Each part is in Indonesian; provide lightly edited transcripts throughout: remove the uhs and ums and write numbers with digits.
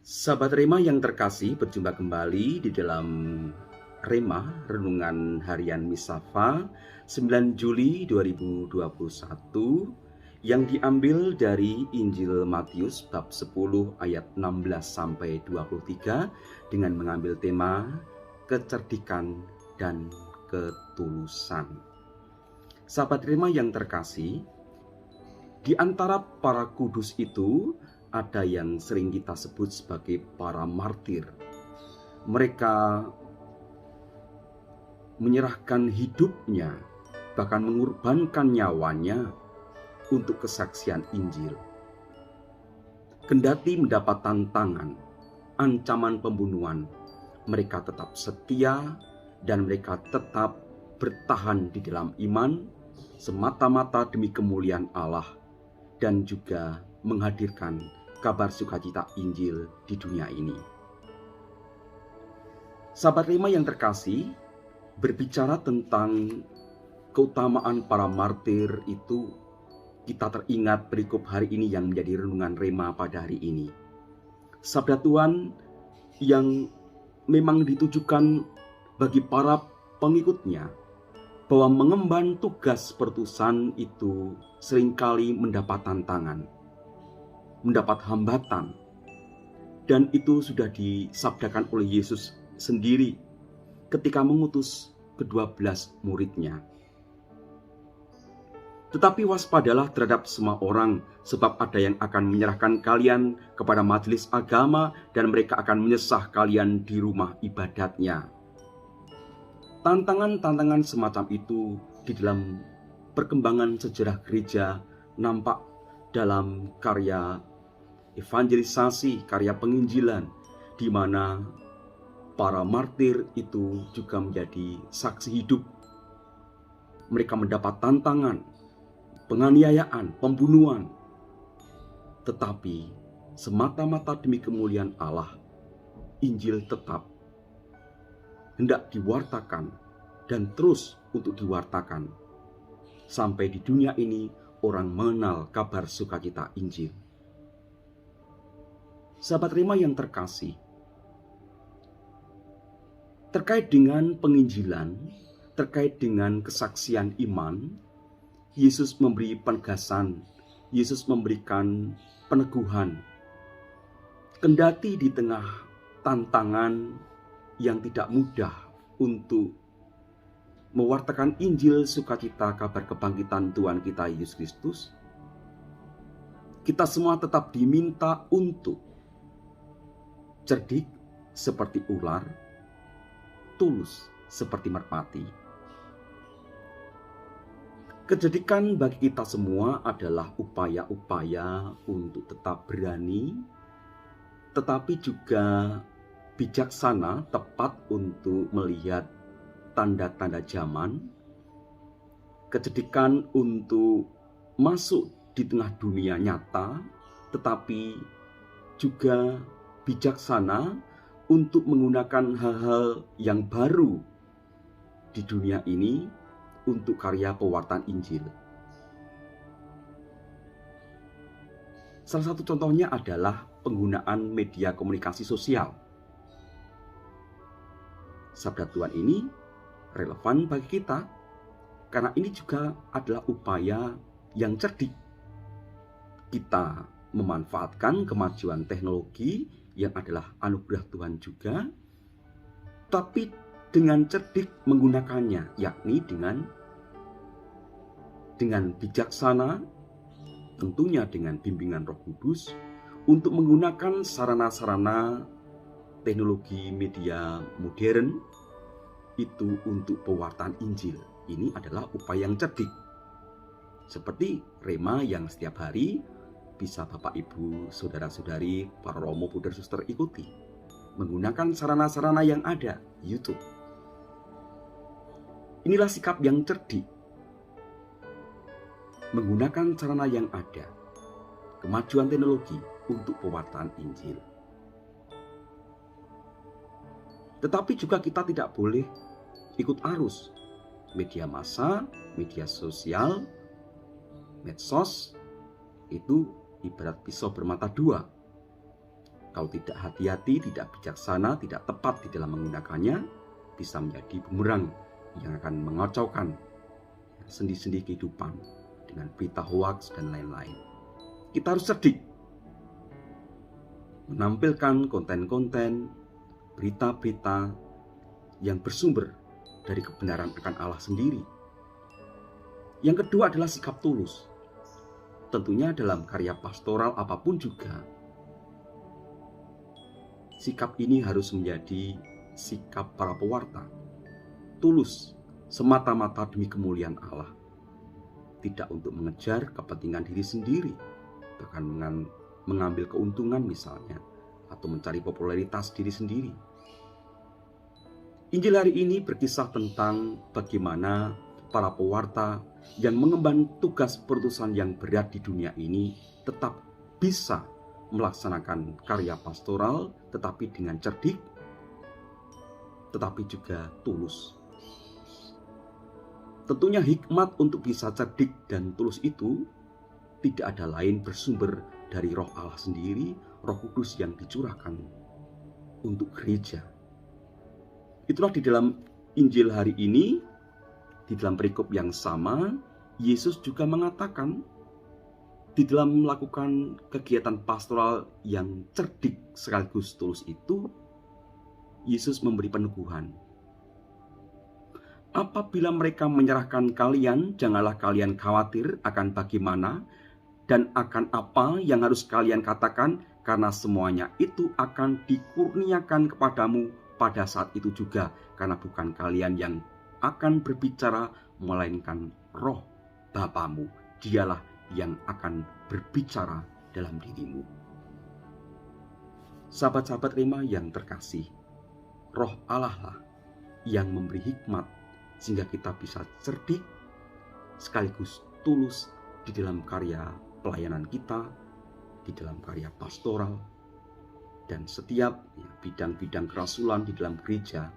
Sahabat Rema yang terkasih, berjumpa kembali di dalam Rema Renungan Harian Misafa 9 Juli 2021 yang diambil dari Injil Matius bab 10 ayat 16 sampai 23 dengan mengambil tema kecerdikan dan ketulusan. Sahabat Rema yang terkasih, di antara para kudus itu ada yang sering kita sebut sebagai para martir. Mereka menyerahkan hidupnya, bahkan mengorbankan nyawanya untuk kesaksian Injil. Kendati mendapat tantangan, ancaman pembunuhan, mereka tetap setia dan mereka tetap bertahan di dalam iman semata-mata demi kemuliaan Allah dan juga menghadirkan kabar sukacita Injil di dunia ini. Sahabat Rema yang terkasih, berbicara tentang keutamaan para martir itu, kita teringat perikop hari ini yang menjadi renungan Rema pada hari ini. Sabda Tuhan yang memang ditujukan bagi para pengikutnya, bahwa mengemban tugas perutusan itu seringkali mendapat tantangan, mendapat hambatan, dan itu sudah disabdakan oleh Yesus sendiri ketika mengutus ke-12 muridnya. Tetapi waspadalah terhadap semua orang, sebab ada yang akan menyerahkan kalian kepada majelis agama dan mereka akan menyesah kalian di rumah ibadatnya. Tantangan-tantangan semacam itu di dalam perkembangan sejarah gereja nampak dalam karya evangelisasi, karya penginjilan, di mana para martir itu juga menjadi saksi hidup. Mereka mendapat tantangan, penganiayaan, pembunuhan, tetapi semata-mata demi kemuliaan Allah, Injil tetap hendak diwartakan dan terus untuk diwartakan sampai di dunia ini orang mengenal kabar sukacita Injil. Sahabat Rema yang terkasih, terkait dengan penginjilan, terkait dengan kesaksian iman, Yesus memberi penegasan, Yesus memberikan peneguhan. Kendati di tengah tantangan yang tidak mudah untuk mewartakan Injil sukacita kabar kebangkitan Tuhan kita Yesus Kristus, kita semua tetap diminta untuk cerdik seperti ular, tulus seperti merpati. Kecerdikan bagi kita semua adalah upaya-upaya untuk tetap berani, tetapi juga bijaksana, tepat untuk melihat tanda-tanda zaman, kecerdikan untuk masuk di tengah dunia nyata, tetapi juga bijaksana untuk menggunakan hal-hal yang baru di dunia ini untuk karya pewartaan Injil. Salah satu contohnya adalah penggunaan media komunikasi sosial. Sabda Tuhan ini relevan bagi kita karena ini juga adalah upaya yang cerdik. Kita memanfaatkan kemajuan teknologi yang adalah anugerah Tuhan juga, tapi dengan cerdik menggunakannya, yakni dengan bijaksana, tentunya dengan bimbingan Roh Kudus, untuk menggunakan sarana-sarana teknologi media modern itu untuk pewartaan Injil. Ini adalah upaya yang cerdik. Seperti Rema yang setiap hari bisa Bapak Ibu, Saudara-saudari, para Romo, Puder, Suster ikuti. Menggunakan sarana-sarana yang ada, YouTube. Inilah sikap yang cerdik. Menggunakan sarana yang ada, kemajuan teknologi untuk pewartaan Injil. Tetapi juga kita tidak boleh ikut arus. Media massa, media sosial, medsos, itu ibarat pisau bermata dua. Kalau tidak hati-hati, tidak bijaksana, tidak tepat di dalam menggunakannya, bisa menjadi bumerang yang akan mengacaukan sendi-sendi kehidupan dengan berita hoaks dan lain-lain. Kita harus cerdik menampilkan konten-konten, berita-berita yang bersumber dari kebenaran akan Allah sendiri. Yang kedua adalah sikap tulus. Tentunya dalam karya pastoral apapun juga, sikap ini harus menjadi sikap para pewarta. Tulus semata-mata demi kemuliaan Allah. Tidak untuk mengejar kepentingan diri sendiri, bahkan mengambil keuntungan misalnya, atau mencari popularitas diri sendiri. Injil hari ini berkisah tentang bagaimana para pewarta yang mengemban tugas perutusan yang berat di dunia ini tetap bisa melaksanakan karya pastoral, tetapi dengan cerdik, tetapi juga tulus. Tentunya hikmat untuk bisa cerdik dan tulus itu tidak ada lain bersumber dari Roh Allah sendiri, Roh Kudus yang dicurahkan untuk gereja. Itulah di dalam Injil hari ini, di dalam perikop yang sama, Yesus juga mengatakan di dalam melakukan kegiatan pastoral yang cerdik sekaligus tulus itu, Yesus memberi peneguhan. Apabila mereka menyerahkan kalian, janganlah kalian khawatir akan bagaimana dan akan apa yang harus kalian katakan, karena semuanya itu akan dikurniakan kepadamu pada saat itu juga, karena bukan kalian yang akan berbicara, melainkan Roh Bapamu. Dialah yang akan berbicara dalam dirimu. Sahabat-sahabat Rema yang terkasih, Roh Allah lah yang memberi hikmat sehingga kita bisa cerdik sekaligus tulus di dalam karya pelayanan kita, di dalam karya pastoral, dan setiap bidang-bidang kerasulan di dalam gereja.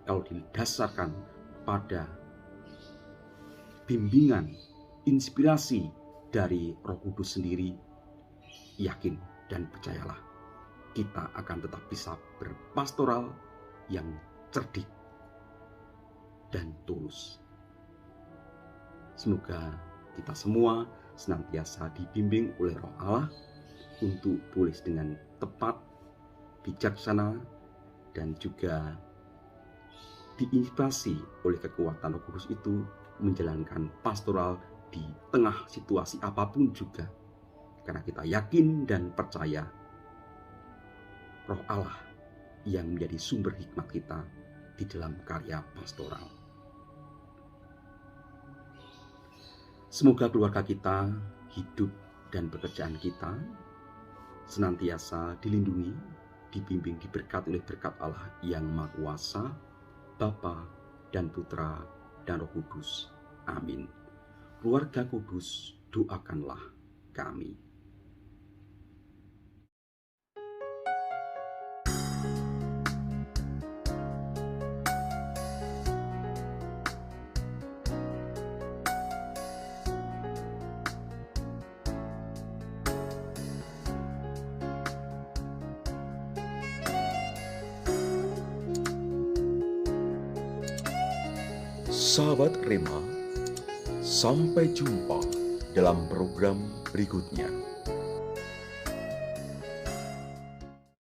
Kalau didasarkan pada bimbingan, inspirasi dari Roh Kudus sendiri, yakin dan percayalah, kita akan tetap bisa berpastoral yang cerdik dan tulus. Semoga kita semua senantiasa dibimbing oleh Roh Allah untuk tulis dengan tepat, bijaksana, dan juga diinspirasi oleh kekuatan Roh Kudus itu menjalankan pastoral di tengah situasi apapun juga. Karena kita yakin dan percaya Roh Allah yang menjadi sumber hikmat kita di dalam karya pastoral. Semoga keluarga kita, hidup dan pekerjaan kita senantiasa dilindungi, dibimbing, diberkati oleh berkat Allah yang Maha Kuasa, Bapa dan Putra dan Roh Kudus. Amin. Keluarga Kudus, doakanlah kami. Sahabat Rema, sampai jumpa dalam program berikutnya.